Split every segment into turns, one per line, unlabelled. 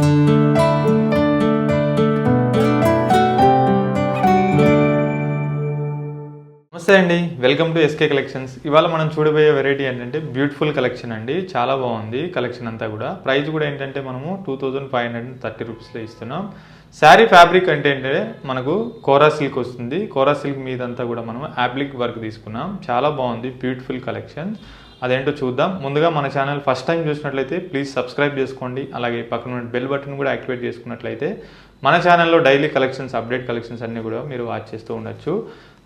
నమస్తే అండి, welcome to SK collections. ఇవాళ మనం చూడబోయే వెరైటీ ఏంటంటే బ్యూటిఫుల్ కలెక్షన్ అండి. చాలా బాగుంది కలెక్షన్ అంతా కూడా. ప్రైస్ కూడా ఏంటంటే మనము 2530 రూపీస్లో ఇస్తున్నాం. శారీ ఫ్యాబ్రిక్ అంటే మనకు కోరా సిల్క్ వస్తుంది. కోరా సిల్క్ మీదంతా కూడా మనం యాప్లిక్ వర్క్ తీసుకున్నాం. చాలా బాగుంది, బ్యూటిఫుల్ కలెక్షన్. అదేంటో చూద్దాం. ముందుగా మన ఛానల్ ఫస్ట్ టైం చూసినట్లయితే ప్లీజ్ సబ్స్క్రైబ్ చేసుకోండి. అలాగే పక్కన ఉన్న బెల్ బటన్ కూడా యాక్టివేట్ చేసుకున్నట్లయితే మన ఛానల్లో డైలీ కలెక్షన్స్, అప్డేట్ కలెక్షన్స్ అన్నీ కూడా మీరు వాచ్ చేస్తూ ఉండొచ్చు.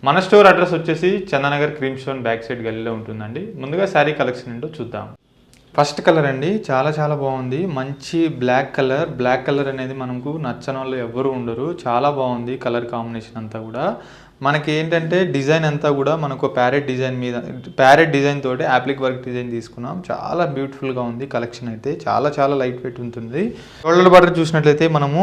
మన స్టోర్ అడ్రస్ వచ్చేసి Chandanagar Cream Stone back side గల్లీలో ఉంటుందండి. ముందుగా శారీ కలెక్షన్ ఏంటో చూద్దాం. ఫస్ట్ కలర్ అండి, చాలా బాగుంది. మంచి బ్లాక్ కలర్ అనేది మనకు నచ్చని వాళ్ళు ఎవరు ఉండరు. చాలా బాగుంది కలర్ కాంబినేషన్ అంతా కూడా. మనకి ఏంటంటే డిజైన్ అంతా కూడా మనకు ప్యారెట్ డిజైన్ తోటి యాప్లిక్ వర్క్ డిజైన్ తీసుకున్నాం. చాలా బ్యూటిఫుల్గా ఉంది కలెక్షన్ అయితే. చాలా లైట్ వెయిట్ ఉంటుంది. షోల్డర్ బార్డర్ చూసినట్లయితే మనము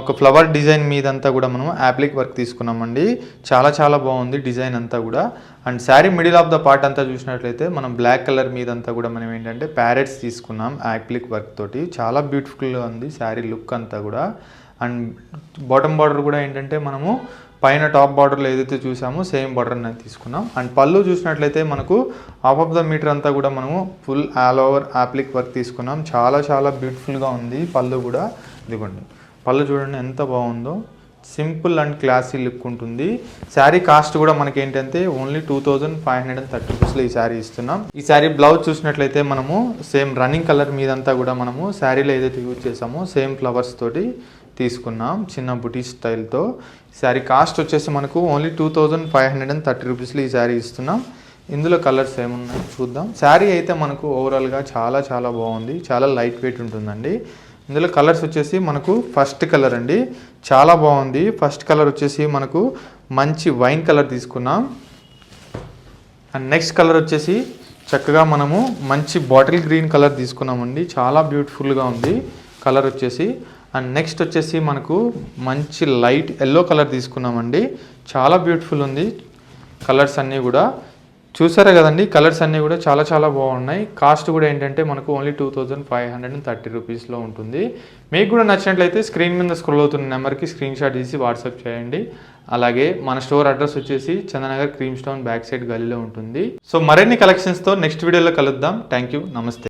ఒక ఫ్లవర్ డిజైన్ మీదంతా కూడా మనం యాప్లిక్ వర్క్ తీసుకున్నామండి. చాలా బాగుంది డిజైన్ అంతా కూడా. And sari middle of the part అంతా చూసినట్లయితే మనం బ్లాక్ కలర్ మీదంతా కూడా మనం ఏంటంటే ప్యారెట్స్ తీసుకున్నాం యాప్లిక్ వర్క్ తోటి. చాలా బ్యూటిఫుల్గా ఉంది శారీ లుక్ అంతా కూడా. అండ్ బాటమ్ బార్డర్ కూడా ఏంటంటే మనము పైన టాప్ బార్డర్లో ఏదైతే చూసామో సేమ్ బార్డర్ అనేది తీసుకున్నాం. అండ్ పళ్ళు చూసినట్లయితే మనకు హాఫ్ ఆఫ్ ద మీటర్ అంతా కూడా మనము full all over appliqué work తీసుకున్నాం. చాలా బ్యూటిఫుల్గా ఉంది పళ్ళు కూడా. ఇదిగోండి పళ్ళు చూడండి ఎంత బాగుందో. సింపుల్ అండ్ క్లాసీ లుక్ ఉంటుంది. శారీ కాస్ట్ కూడా మనకి ఏంటంటే ఓన్లీ 2530 రూపీస్లో ఈ శారీ ఇస్తున్నాం. ఈ శారీ బ్లౌజ్ చూసినట్లయితే మనము సేమ్ రన్నింగ్ కలర్ మీదంతా కూడా మనము శారీలో ఏదైతే యూజ్ చేసామో సేమ్ ఫ్లవర్స్ తోటి తీసుకున్నాం, చిన్న బుటీ స్టైల్తో. శారీ కాస్ట్ వచ్చేసి మనకు ఓన్లీ 2530 రూపీస్లో ఈ శారీ ఇస్తున్నాం. ఇందులో కలర్స్ ఏమున్నాయి చూద్దాం. శారీ అయితే మనకు ఓవరాల్గా చాలా బాగుంది. చాలా లైట్ వెయిట్ ఉంటుందండి. ఇందులో కలర్స్ వచ్చేసి మనకు ఫస్ట్ కలర్ అండి, చాలా బాగుంది. ఫస్ట్ కలర్ వచ్చేసి మనకు మంచి వైన్ కలర్ తీసుకున్నాం. అండ్ నెక్స్ట్ కలర్ వచ్చేసి చక్కగా మనము మంచి బాటిల్ గ్రీన్ కలర్ తీసుకున్నామండి. చాలా బ్యూటిఫుల్గా ఉంది కలర్ వచ్చేసి. అండ్ నెక్స్ట్ వచ్చేసి మనకు మంచి లైట్ ఎల్లో కలర్ తీసుకున్నామండి. చాలా బ్యూటిఫుల్ ఉంది కలర్స్ అన్నీ కూడా. చూసారా కదండి, కలర్స్ అన్నీ కూడా చాలా బాగున్నాయి. కాస్ట్ కూడా ఏంటంటే మనకు ఓన్లీ 2530 రూపీస్లో ఉంటుంది. మీకు కూడా నచ్చినట్లయితే స్క్రీన్ మీద స్క్రోల్ అవుతున్న నెంబర్కి స్క్రీన్ షాట్ తీసి వాట్సాప్ చేయండి. అలాగే మన స్టోర్ అడ్రస్ వచ్చేసి Chandanagar Cream Stone back side గలీలో ఉంటుంది. సో మరిన్ని కలెక్షన్స్తో నెక్స్ట్ వీడియోలో కలుద్దాం. థ్యాంక్ యూ, నమస్తే.